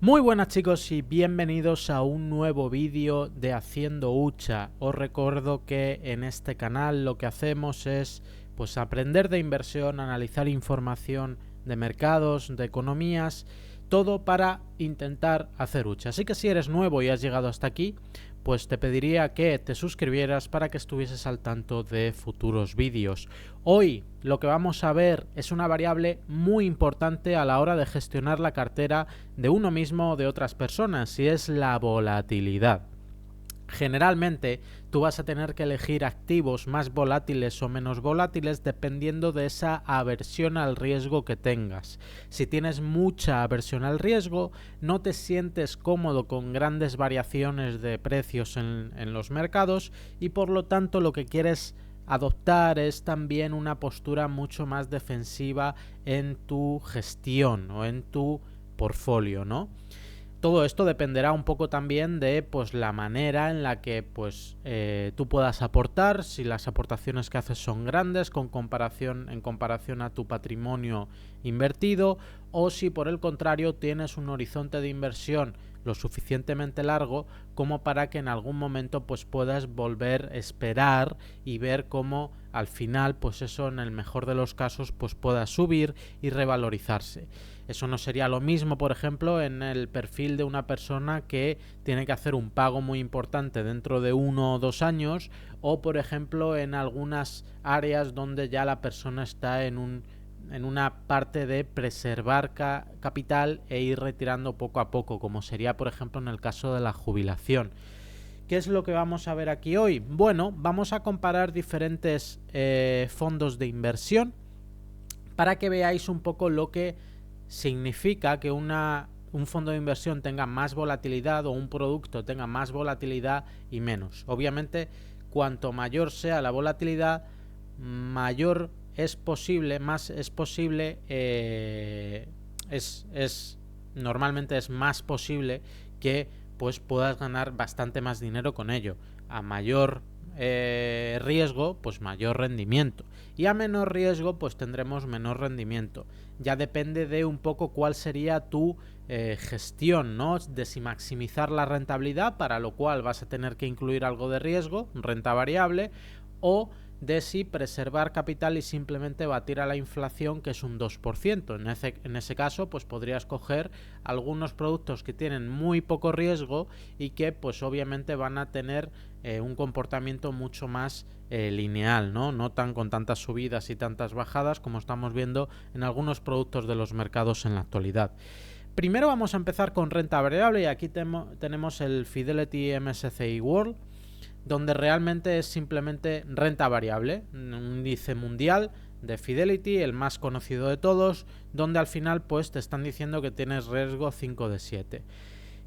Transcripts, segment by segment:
Muy buenas chicos y bienvenidos a un nuevo vídeo de Haciendo Hucha. Os recuerdo que en este canal lo que hacemos es pues aprender de inversión, analizar información de mercados, de economías, todo para intentar hacer hucha. Así que si eres nuevo y has llegado hasta aquí, pues te pediría que te suscribieras para que estuvieses al tanto de futuros vídeos. Hoy lo que vamos a ver es una variable muy importante a la hora de gestionar la cartera de uno mismo o de otras personas, y es la volatilidad. Generalmente tú vas a tener que elegir activos más volátiles o menos volátiles dependiendo de esa aversión al riesgo que tengas. Si tienes mucha aversión al riesgo, no te sientes cómodo con grandes variaciones de precios en los mercados y por lo tanto lo que quieres adoptar es también una postura mucho más defensiva en tu gestión o en tu portfolio, ¿no? Todo esto dependerá un poco también de pues la manera en la que tú puedas aportar, si las aportaciones que haces son grandes en comparación a tu patrimonio invertido, o si por el contrario tienes un horizonte de inversión lo suficientemente largo como para que en algún momento pues puedas volver a esperar y ver cómo al final pues eso en el mejor de los casos pues pueda subir y revalorizarse. Eso no sería lo mismo, por ejemplo, en el perfil de una persona que tiene que hacer un pago muy importante dentro de 1 o 2 años, o por ejemplo en algunas áreas donde ya la persona está en una parte de preservar capital e ir retirando poco a poco, como sería por ejemplo en el caso de la jubilación. ¿Qué es lo que vamos a ver aquí hoy? Bueno, vamos a comparar diferentes fondos de inversión para que veáis un poco lo que significa que un fondo de inversión tenga más volatilidad o un producto tenga más volatilidad y menos. Obviamente, cuanto mayor sea la volatilidad, mayor es posible, más es posible, normalmente es más posible que pues puedas ganar bastante más dinero con ello. A mayor riesgo, pues mayor rendimiento, y a menor riesgo pues tendremos menor rendimiento. Ya depende de un poco cuál sería tu gestión, ¿no? De si maximizar la rentabilidad, para lo cual vas a tener que incluir algo de riesgo, renta variable, o de si preservar capital y simplemente batir a la inflación, que es un 2%. En ese caso, pues podrías coger algunos productos que tienen muy poco riesgo y que pues obviamente van a tener un comportamiento mucho más lineal, ¿no? tan con tantas subidas y tantas bajadas como estamos viendo en algunos productos de los mercados en la actualidad. Primero vamos a empezar con renta variable, y aquí tenemos el Fidelity MSCI World, donde realmente es simplemente renta variable, un índice mundial de Fidelity, el más conocido de todos, donde al final pues te están diciendo que tienes riesgo 5 de 7.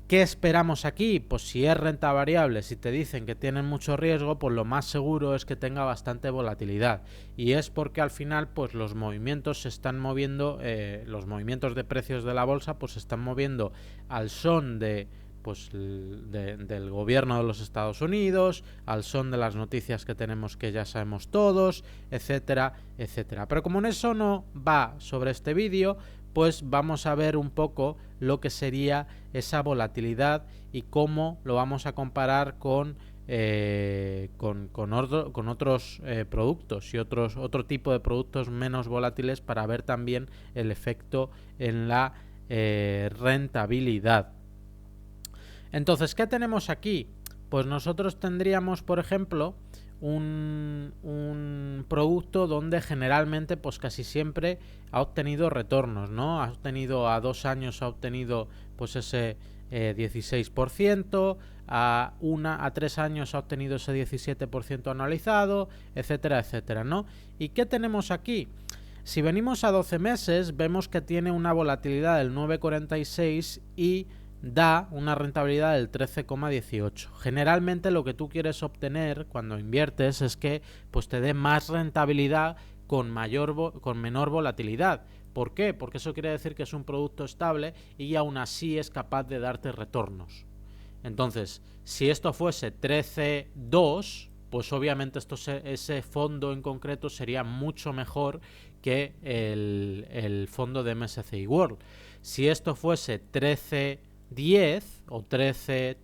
¿Qué esperamos aquí? Pues si es renta variable, si te dicen que tienen mucho riesgo, pues lo más seguro es que tenga bastante volatilidad, y es porque al final pues los movimientos se están moviendo, los movimientos de precios de la bolsa pues se están moviendo al son de del gobierno de los Estados Unidos, al son de las noticias que tenemos que ya sabemos todos, etcétera, etcétera. Pero como en eso no va sobre este vídeo, pues vamos a ver un poco lo que sería esa volatilidad y cómo lo vamos a comparar con otros productos y otro tipo de productos menos volátiles, para ver también el efecto en la rentabilidad. Entonces, ¿qué tenemos aquí? Pues nosotros tendríamos, por ejemplo, un producto donde generalmente, pues casi siempre ha obtenido retornos, ¿no? Ha obtenido a 2 años, ha obtenido pues ese 16%, a 3 años ha obtenido ese 17% anualizado, etcétera, etcétera, ¿no? ¿Y qué tenemos aquí? Si venimos a 12 meses, vemos que tiene una volatilidad del 9,46 y da una rentabilidad del 13,18. Generalmente lo que tú quieres obtener cuando inviertes es que pues te dé más rentabilidad con menor volatilidad. ¿Por qué? Porque eso quiere decir que es un producto estable y aún así es capaz de darte retornos. Entonces, si esto fuese 13,2, pues obviamente ese fondo en concreto sería mucho mejor que el fondo de MSCI World. Si esto fuese 13 10 o 13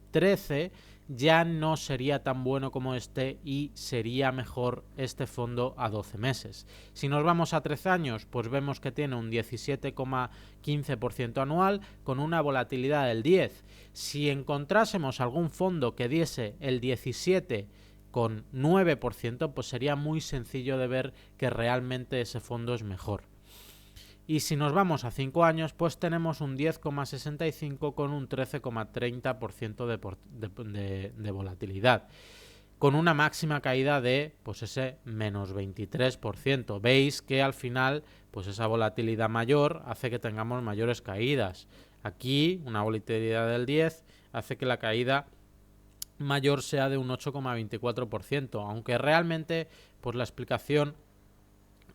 ya no sería tan bueno como este y sería mejor este fondo a 12 meses. Si nos vamos a 13 años, pues vemos que tiene un 17,15% anual con una volatilidad del 10. Si encontrásemos algún fondo que diese el 17,9%, pues sería muy sencillo de ver que realmente ese fondo es mejor. Y si nos vamos a 5 años, pues tenemos un 10,65 con un 13,30% de volatilidad, con una máxima caída de pues ese menos 23%. Veis que al final pues esa volatilidad mayor hace que tengamos mayores caídas. Aquí una volatilidad del 10 hace que la caída mayor sea de un 8,24%, aunque realmente pues la explicación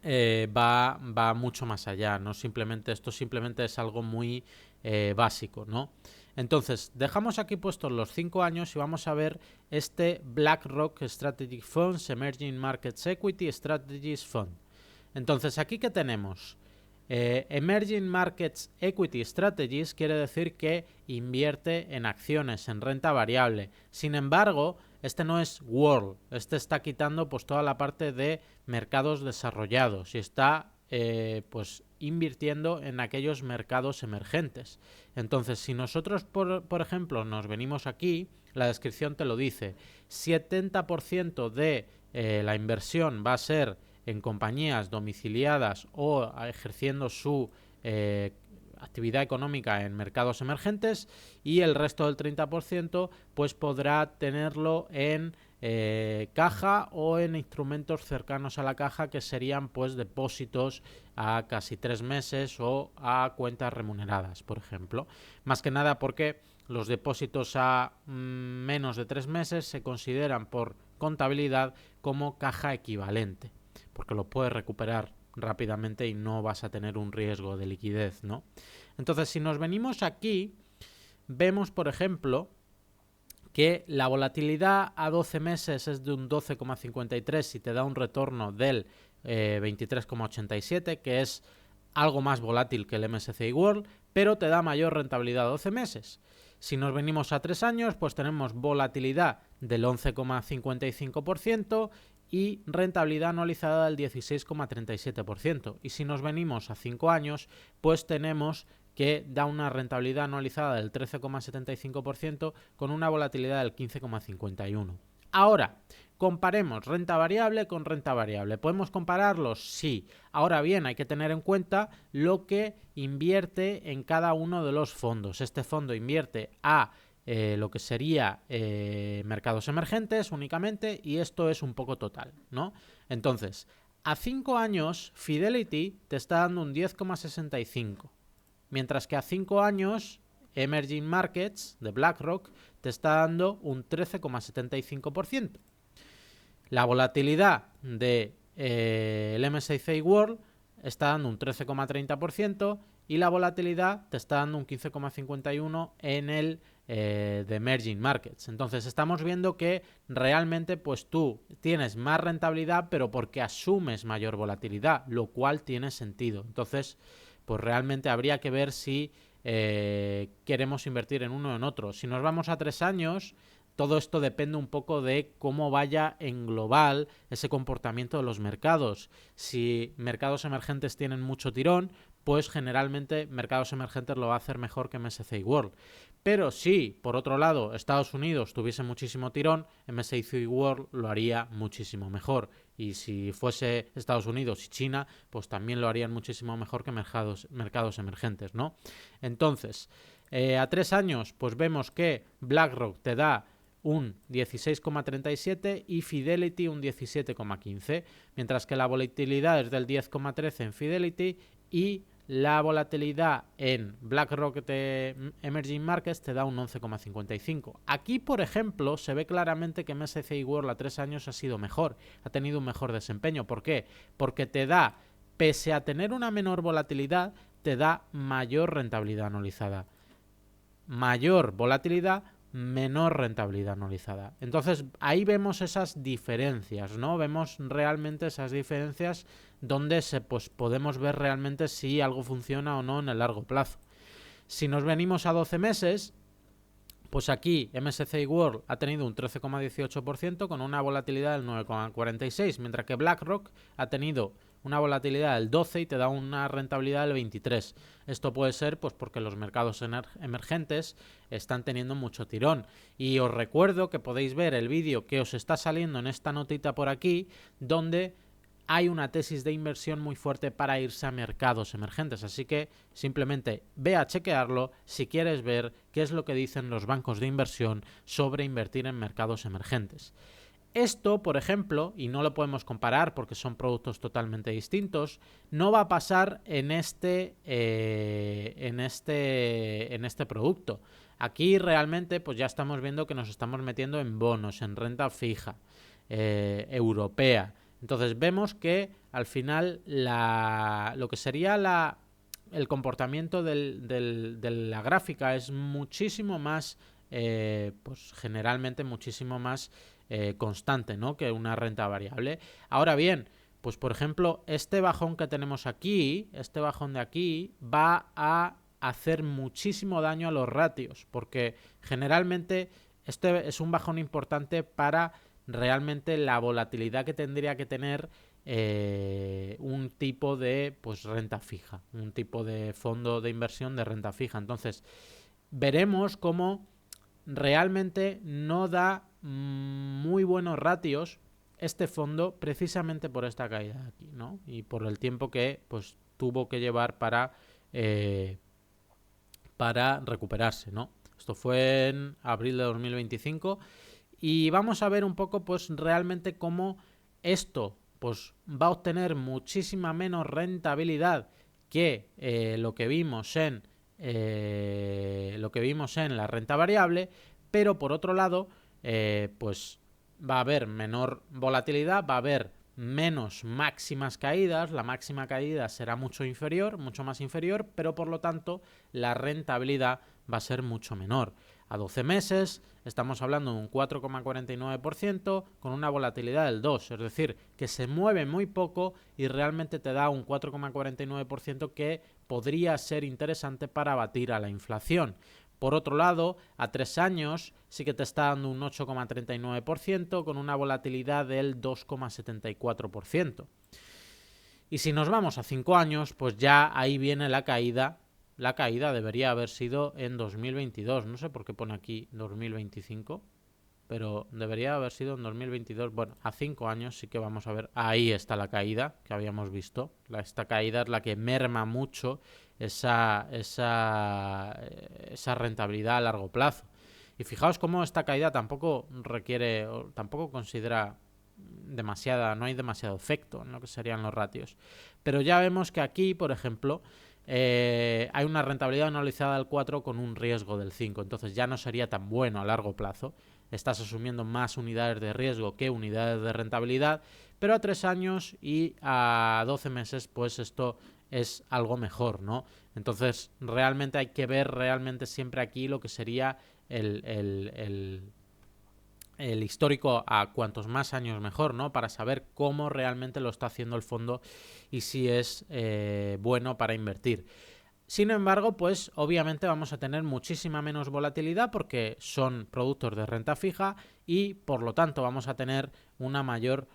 va mucho más allá, no simplemente esto simplemente es algo muy básico, ¿no? Entonces, dejamos aquí puestos los 5 años y vamos a ver este BlackRock Strategic Funds Emerging Markets Equity Strategies Fund. Entonces, aquí ¿qué tenemos? Emerging Markets Equity Strategies quiere decir que invierte en acciones, en renta variable. Sin embargo, este no es World, este está quitando pues toda la parte de mercados desarrollados y está pues invirtiendo en aquellos mercados emergentes. Entonces, si nosotros, por ejemplo, nos venimos aquí, la descripción te lo dice, 70% de la inversión va a ser en compañías domiciliadas o ejerciendo su actividad económica en mercados emergentes, y el resto del 30% pues podrá tenerlo en caja o en instrumentos cercanos a la caja, que serían pues depósitos a casi 3 meses o a cuentas remuneradas, por ejemplo. Más que nada porque los depósitos a menos de 3 meses se consideran por contabilidad como caja equivalente, porque lo puedes recuperar rápidamente y no vas a tener un riesgo de liquidez, ¿no? Entonces, si nos venimos aquí, vemos, por ejemplo, que la volatilidad a 12 meses es de un 12,53 y te da un retorno del 23,87, que es algo más volátil que el MSCI World, pero te da mayor rentabilidad a 12 meses. Si nos venimos a 3 años, pues tenemos volatilidad del 11,55% y rentabilidad anualizada del 16,37%. Y si nos venimos a 5 años, pues tenemos que da una rentabilidad anualizada del 13,75% con una volatilidad del 15,51%. Ahora, comparemos renta variable con renta variable. ¿Podemos compararlos? Sí. Ahora bien, hay que tener en cuenta lo que invierte en cada uno de los fondos. Este fondo invierte a lo que sería mercados emergentes únicamente, y esto es un poco total, ¿no? Entonces, a 5 años, Fidelity te está dando un 10,65%. Mientras que a 5 años, Emerging Markets de BlackRock te está dando un 13,75%. La volatilidad de el MSCI World está dando un 13,30% y la volatilidad te está dando un 15,51% en el de Emerging Markets. Entonces estamos viendo que realmente pues tú tienes más rentabilidad, pero porque asumes mayor volatilidad, lo cual tiene sentido. Entonces pues realmente habría que ver si queremos invertir en uno o en otro. Si nos vamos a 3 años, todo esto depende un poco de cómo vaya en global ese comportamiento de los mercados. Si mercados emergentes tienen mucho tirón, pues generalmente mercados emergentes lo va a hacer mejor que MSCI World. Pero si, por otro lado, Estados Unidos tuviese muchísimo tirón, MSCI World lo haría muchísimo mejor. Y si fuese Estados Unidos y China, pues también lo harían muchísimo mejor que mercados emergentes, ¿no? Entonces, a 3 años, pues vemos que BlackRock te da un 16,37 y Fidelity un 17,15, mientras que la volatilidad es del 10,13 en Fidelity y la volatilidad en BlackRock de Emerging Markets te da un 11,55. Aquí, por ejemplo, se ve claramente que MSCI World a 3 años ha sido mejor, ha tenido un mejor desempeño. ¿Por qué? Porque te da, pese a tener una menor volatilidad, te da mayor rentabilidad anualizada. Mayor volatilidad, menor rentabilidad anualizada. Entonces ahí vemos esas diferencias, ¿no? Vemos realmente esas diferencias donde podemos ver realmente si algo funciona o no en el largo plazo. Si nos venimos a 12 meses, pues aquí MSCI World ha tenido un 13,18% con una volatilidad del 9,46%, mientras que BlackRock ha tenido una volatilidad del 12% y te da una rentabilidad del 23%. Esto puede ser pues porque los mercados emergentes están teniendo mucho tirón. Y os recuerdo que podéis ver el vídeo que os está saliendo en esta notita por aquí, donde hay una tesis de inversión muy fuerte para irse a mercados emergentes, así que simplemente ve a chequearlo si quieres ver qué es lo que dicen los bancos de inversión sobre invertir en mercados emergentes. Esto, por ejemplo, y no lo podemos comparar porque son productos totalmente distintos, no va a pasar en este producto. Aquí realmente pues ya estamos viendo que nos estamos metiendo en bonos, en renta fija, europea. Entonces vemos que al final lo que sería el comportamiento de la gráfica es muchísimo más, pues generalmente muchísimo más constante, ¿no?, que una renta variable. Ahora bien, pues por ejemplo, este bajón que tenemos aquí, este bajón de aquí, va a hacer muchísimo daño a los ratios, porque generalmente este es un bajón importante para realmente la volatilidad que tendría que tener un tipo de pues renta fija, un tipo de fondo de inversión de renta fija. Entonces veremos cómo realmente no da muy buenos ratios este fondo precisamente por esta caída de aquí, ¿no? Y por el tiempo que pues tuvo que llevar para recuperarse, ¿no? Esto fue en abril de 2025 y vamos a ver un poco pues realmente cómo esto pues va a obtener muchísima menos rentabilidad que lo que vimos en la renta variable, pero por otro lado pues va a haber menor volatilidad, va a haber menos máximas caídas, la máxima caída será mucho más inferior, pero por lo tanto la rentabilidad va a ser mucho menor. A 12 meses estamos hablando de un 4,49% con una volatilidad del 2%, es decir, que se mueve muy poco y realmente te da un 4,49% que podría ser interesante para batir a la inflación. Por otro lado, a 3 años sí que te está dando un 8,39% con una volatilidad del 2,74%. Y si nos vamos a 5 años, pues ya ahí viene la caída. La caída debería haber sido en 2022. No sé por qué pone aquí 2025, pero debería haber sido en 2022. Bueno, a 5 años sí que vamos a ver. Ahí está la caída que habíamos visto. Esta caída es la que merma mucho esa rentabilidad a largo plazo. Y fijaos cómo esta caída tampoco requiere, tampoco considera demasiada, no hay demasiado efecto en lo que serían los ratios. Pero ya vemos que aquí, por ejemplo, hay una rentabilidad anualizada del 4 con un riesgo del 5. Entonces ya no sería tan bueno a largo plazo. Estás asumiendo más unidades de riesgo que unidades de rentabilidad, pero a 3 años y a 12 meses pues esto es algo mejor, ¿no? Entonces realmente hay que ver realmente siempre aquí lo que sería el histórico a cuantos más años mejor, ¿no? Para saber cómo realmente lo está haciendo el fondo y si es bueno para invertir. Sin embargo, pues obviamente vamos a tener muchísima menos volatilidad porque son productos de renta fija y por lo tanto vamos a tener una menor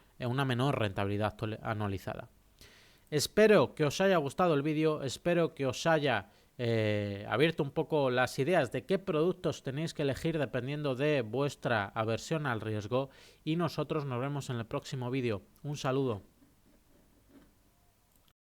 rentabilidad anualizada. Espero que os haya gustado el vídeo, espero que os haya abierto un poco las ideas de qué productos tenéis que elegir dependiendo de vuestra aversión al riesgo y nosotros nos vemos en el próximo vídeo. Un saludo.